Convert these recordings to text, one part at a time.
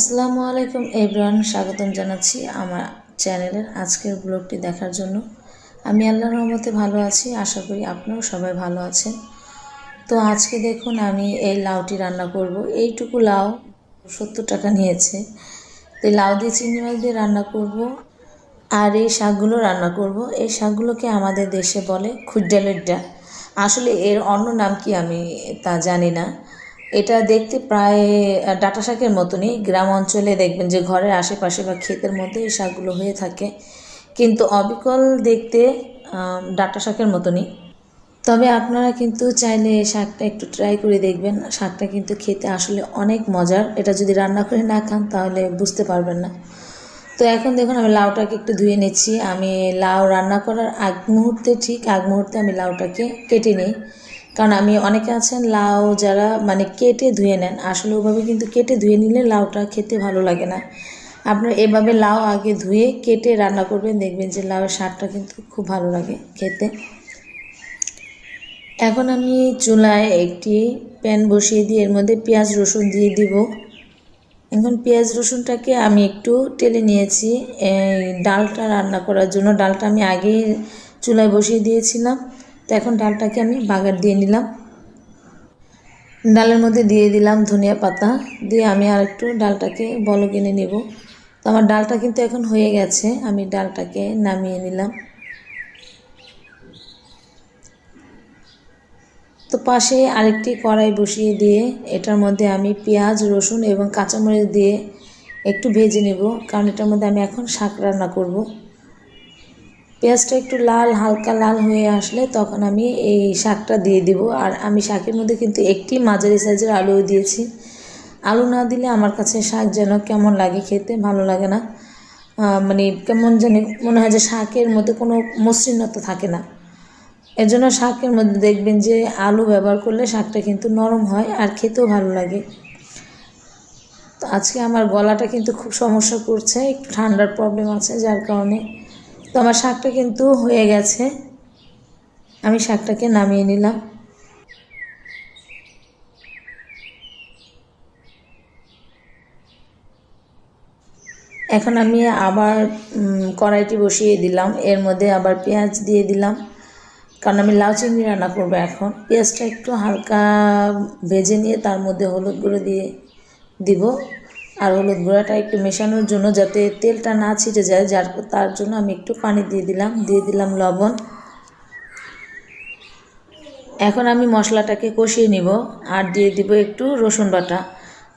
আসসালামু আলাইকুম এভরিওয়ান, স্বাগতম জানাচ্ছি আমার চ্যানেলের আজকের ব্লগটি দেখার জন্য। আমি আল্লাহর রহমতে ভালো আছি, আশা করি আপনারাও সবাই ভালো আছেন। তো আজকে দেখুন আমি এই লাউটি রান্না করব। এইটুকু লাউ 70 টাকা নিয়েছে। তো লাউ দিয়ে চিংড়ি মাছ দিয়ে রান্না করব। আর এই শাকগুলো রান্না করব। এই শাকগুলোকে আমাদের দেশে বলে খুড্ডালের ডাল। আসলে এর অন্য নাম কি আমি তা জানি না। এটা দেখতে প্রায় ডাঁটা শাকের মতনই। গ্রাম অঞ্চলে দেখবেন যে ঘরের আশেপাশে বা ক্ষেতের মধ্যে এই শাকগুলো হয়ে থাকে, কিন্তু অবিকল দেখতে ডাঁটা শাকের মতনই। তবে আপনারা কিন্তু চাইলে এই শাকটা একটু ট্রাই করে দেখবেন। শাকটা কিন্তু খেতে আসলে অনেক মজার। এটা যদি রান্না করে না খান তাহলে বুঝতে পারবেন না। তো এখন দেখুন আমি লাউটাকে একটু ধুয়ে নিচ্ছি। আমি লাউ রান্না করার আগ মুহূর্তে আমি লাউটাকে কেটে নিই। কারণ আমি অনেকে আছেন লাউ যারা কেটে ধুয়ে নেন, আসলে ওভাবে কিন্তু কেটে ধুয়ে নিলে লাউটা খেতে ভালো লাগে না। আপনারা এভাবে লাউ আগে ধুয়ে কেটে রান্না করবেন, দেখবেন যে লাউয়ের স্বাদটা কিন্তু খুব ভালো লাগে খেতে। এখন আমি চুলায় একটি প্যান বসিয়ে দিয়ে এর মধ্যে পেঁয়াজ রসুন দিয়ে দিব। এখন পেঁয়াজ রসুনটাকে আমি একটু টেলে নিয়েছি ডালটা রান্না করার জন্য। ডালটা আমি আগেই চুলায় বসিয়ে দিয়েছিলাম। তো এখন ডালটাকে আমি বাগার দিয়ে নিলাম। ডালের মধ্যে দিয়ে দিলাম ধনিয়া পাতা, দিয়ে আমি আর একটু ডালটাকে বলক এনে নেব। তো আমার ডালটা কিন্তু এখন হয়ে গেছে, আমি ডালটাকে নামিয়ে নিলাম। তো পাশে আরেকটি কড়াই বসিয়ে দিয়ে এটার মধ্যে আমি পেঁয়াজ রসুন এবং কাঁচামরিচ দিয়ে একটু ভেজে নেব, কারণ এটার মধ্যে আমি এখন শাক রান্না করব। পেঁয়াজটা একটু হালকা লাল হয়ে আসলে তখন আমি এই শাকটা দিয়ে দিব। আর আমি শাকের মধ্যে কিন্তু একটি মাঝারি সাইজের আলুও দিয়েছি। আলু না দিলে আমার কাছে শাক যেন কেমন লাগে, খেতে ভালো লাগে না। কেমন জানি মনে হয় যে শাকের মধ্যে কোনো মসৃণতা থাকে না। এর জন্য শাকের মধ্যে দেখবেন যে আলু ব্যবহার করলে শাকটা কিন্তু নরম হয় আর খেতেও ভালো লাগে। তো আজকে আমার গলাটা কিন্তু খুব সমস্যা করছে, একটু ঠান্ডার প্রবলেম আছে যার কারণে। তো আমার শাকটা কিন্তু হয়ে গেছে, আমি শাকটাকে নামিয়ে নিলাম। এখন আমি আবার কড়াইটি বসিয়ে দিলাম, এর মধ্যে আবার পেঁয়াজ দিয়ে দিলাম, কারণ আমি লাউ চিংড়ি রান্না করবো। এখন পেঁয়াজটা একটু হালকা ভেজে নিয়ে তার মধ্যে হলুদ গুঁড়ো দিয়ে দিব। আর হলুদ গুঁড়োটা একটু মেশানোর জন্য যাতে তেলটা না ছিটে যায়, তার জন্য আমি একটু পানি দিয়ে দিলাম লবণ। এখন আমি মশলাটাকে কষিয়ে নিব আর দিয়ে দিব একটু রসুন বাটা।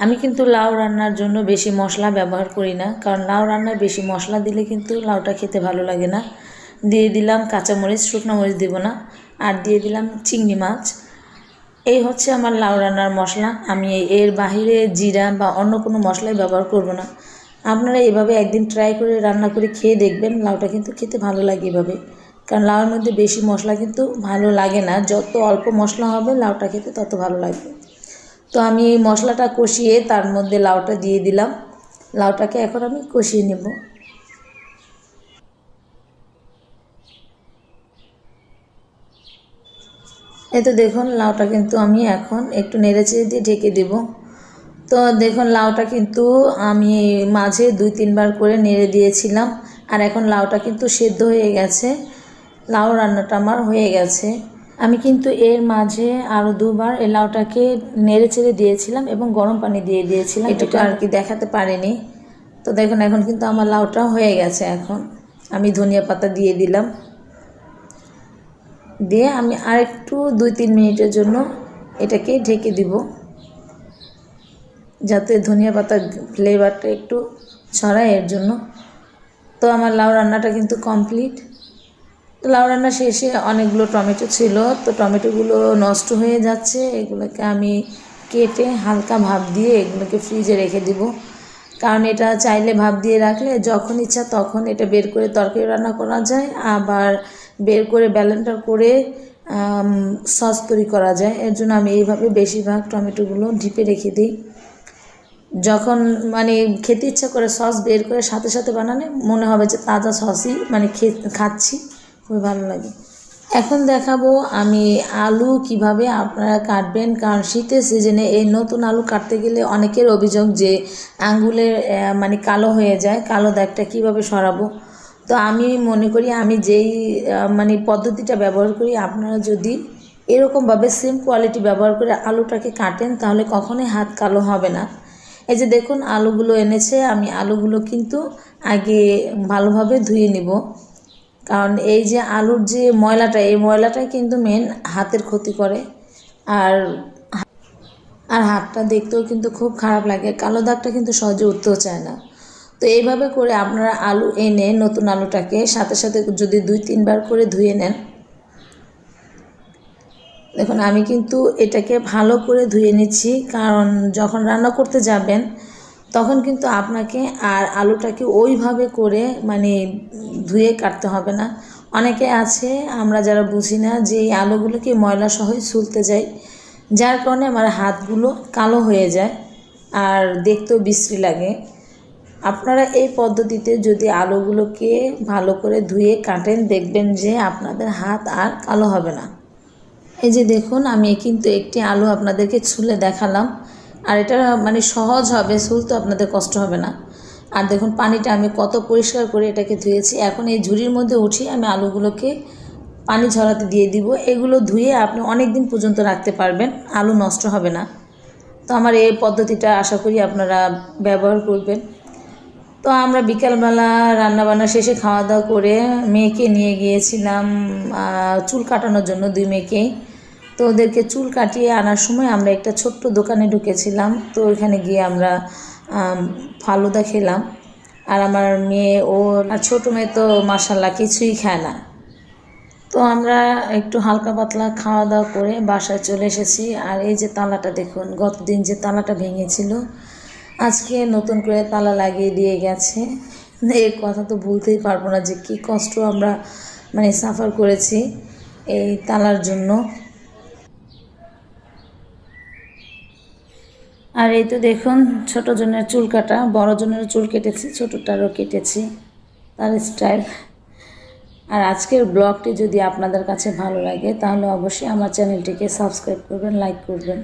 আমি কিন্তু লাউ রান্নার জন্য বেশি মশলা ব্যবহার করি না, কারণ লাউ রান্নায় বেশি মশলা দিলে কিন্তু লাউটা খেতে ভালো লাগে না। দিয়ে দিলাম কাঁচামরিচ, শুকনো মরিচ দিব না। আর দিয়ে দিলাম চিংড়ি মাছ। এই হচ্ছে আমার লাউ রান্নার মশলা। আমি এর বাহিরে জিরা বা অন্য কোনো মশলাই ব্যবহার করব না। আপনারা এভাবে একদিন ট্রাই করে রান্না করে খেয়ে দেখবেন, লাউটা কিন্তু খেতে ভালো লাগে এভাবে। কারণ লাউর মধ্যে বেশি মশলা কিন্তু ভালো লাগে না, যত অল্প মশলা হবে লাউটা খেতে তত ভালো লাগবে। তো আমি এই মশলাটা কষিয়ে তার মধ্যে লাউটা দিয়ে দিলাম। লাউটাকে এখন আমি কষিয়ে নেব। এই তো দেখুন লাউটা কিন্তু আমি এখন একটু নেড়েচেড়ে দিয়ে ঢেকে দেব। তো দেখুন লাউটা কিন্তু আমি মাঝে 2-3 বার করে নেড়ে দিয়েছিলাম। আর এখন লাউটা কিন্তু সেদ্ধ হয়ে গেছে, লাউ রান্নাটা আমার হয়ে গেছে। আমি কিন্তু এর মাঝে আরও 2 বার এই লাউটাকে নেড়ে চেড়ে দিয়েছিলাম এবং গরম পানি দিয়ে দিয়েছিলাম, এটা আর কি দেখাতে পারিনি। তো দেখুন এখন কিন্তু আমার লাউটা হয়ে গেছে। এখন আমি ধনিয়া পাতা দিয়ে দিলাম, দিয়ে আমি আরেকটু 2-3 মিনিটের জন্য এটাকে ঢেকে দিব, যাতে ধনিয়া পাতার ফ্লেভারটা একটু ছড়ায় এর জন্য। তো আমার লাউ রান্নাটা কিন্তু কমপ্লিট। তো লাউ রান্না শেষে অনেকগুলো টমেটো ছিল, তো টমেটোগুলো নষ্ট হয়ে যাচ্ছে। এগুলোকে আমি কেটে হালকা ভাপ দিয়ে এগুলোকে ফ্রিজে রেখে দিব, কারণ এটা চাইলে ভাপ দিয়ে রাখলে যখন ইচ্ছা তখন এটা বের করে তরকারি রান্না করা যায়, আবার বের করে ব্লেন্ডার করে সস তৈরি করা যায়। এর জন্য আমি এইভাবে বেশিরভাগ টমেটোগুলো ডিপে রেখে দিই। যখন খেতে ইচ্ছা করে সস বের করে সাথে সাথে বানালে মনে হবে যে তাজা সসই খাচ্ছি, খুবই ভালো লাগে। এখন দেখাবো আমি আলু কিভাবে আপনারা কাটবেন, কারণ শীতের সিজনে এই নতুন আলু কাটতে গেলে অনেকের অভিযোগ যে আঙ্গুলের মানে কালো হয়ে যায়, কালো দাগটা কিভাবে সরাবো। তো আমি মনে করি আমি যেই মানে পদ্ধতিটা ব্যবহার করি, আপনারা যদি এরকমভাবে সেম কোয়ালিটি ব্যবহার করে আলুটাকে কাটেন তাহলে কখনোই হাত কালো হবে না। এই যে দেখুন আলুগুলো এনেছে, আমি আলুগুলো কিন্তু আগে ভালোভাবে ধুয়ে নিব, কারণ এই যে আলুর যে ময়লাটা, এই ময়লাটাই কিন্তু মেন হাতের ক্ষতি করে। আর আর হাতটা দেখতেও কিন্তু খুব খারাপ লাগে, কালো দাগটা কিন্তু সহজে উঠতেও চায় না। তো এইভাবে করে আপনারা আলু এনে নতুন আলুটাকে সাথে সাথে যদি 2-3 বার করে ধুয়ে নেন, দেখুন আমি কিন্তু এটাকে ভালো করে ধুয়ে নিচ্ছি, কারণ যখন রান্না করতে যাবেন তখন কিন্তু আপনাকে আর আলুটাকে ওইভাবে করে মানে ধুয়ে কাটতে হবে না। অনেকে আছে আমরা যারা বুঝি না যে এই আলুগুলোকে ময়লা সহই ছুলতে যাই, যার কারণে আমার হাতগুলো কালো হয়ে যায় আর দেখতেও বিশ্রী লাগে। আপনারা এই পদ্ধতিতে যদি আলুগুলোকে ভালো করে ধুয়ে কাটেন, দেখবেন যে আপনাদের হাত আর কালো হবে না। এই যে দেখুন আমি কিন্তু একটি আলু আপনাদেরকে ছুলে দেখালাম, আর এটা মানে সহজ হবে, ছুলতে আপনাদের কষ্ট হবে না। আর দেখুন পানিটা আমি কত পরিষ্কার করে এটাকে ধুয়েছি। এখন এই ঝুড়ির মধ্যে উঠিয়ে আমি আলুগুলোকে পানি ঝরাতে দিয়ে দিব। এগুলো ধুয়ে আপনি অনেক দিন পর্যন্ত রাখতে পারবেন, আলু নষ্ট হবে না। তো আমার এই পদ্ধতিটা আশা করি আপনারা ব্যবহার করবেন। তো আমরা বিকালবেলা রান্নাবান্না শেষে খাওয়া দাওয়া করে মেয়েকে নিয়ে গিয়েছিলাম চুল কাটানোর জন্য, 2 মেয়েকেই। তো ওদেরকে চুল কাটিয়ে আনার সময় আমরা একটা ছোট্ট দোকানে ঢুকেছিলাম। তো ওইখানে গিয়ে আমরা ফালুদা খেলাম। আর আমার মেয়ে আর ছোটো মেয়ে তো মাশাআল্লাহ কিছুই খায় না। তো আমরা একটু হালকা পাতলা খাওয়া দাওয়া করে বাসায় চলে এসেছি। আর এই যে তালাটা দেখুন, গতদিন যে তালাটা ভেঙেছিল আজকে নতুন করে তালা লাগিয়ে দিয়ে গেছে। এই কথা তো ভুলতেই পারবো না যে কী কষ্ট আমরা মানে সাফার করেছি এই তালার জন্য। আর এই তো দেখুন ছোট জনের চুল কাটা, বড় জনের চুল কেটেছি, ছোটোটারও কেটেছি তার স্টাইল। আর আজকের ব্লগটি যদি আপনাদের কাছে ভালো লাগে তাহলে অবশ্যই আমার চ্যানেলটিকে সাবস্ক্রাইব করবেন, লাইক করবেন।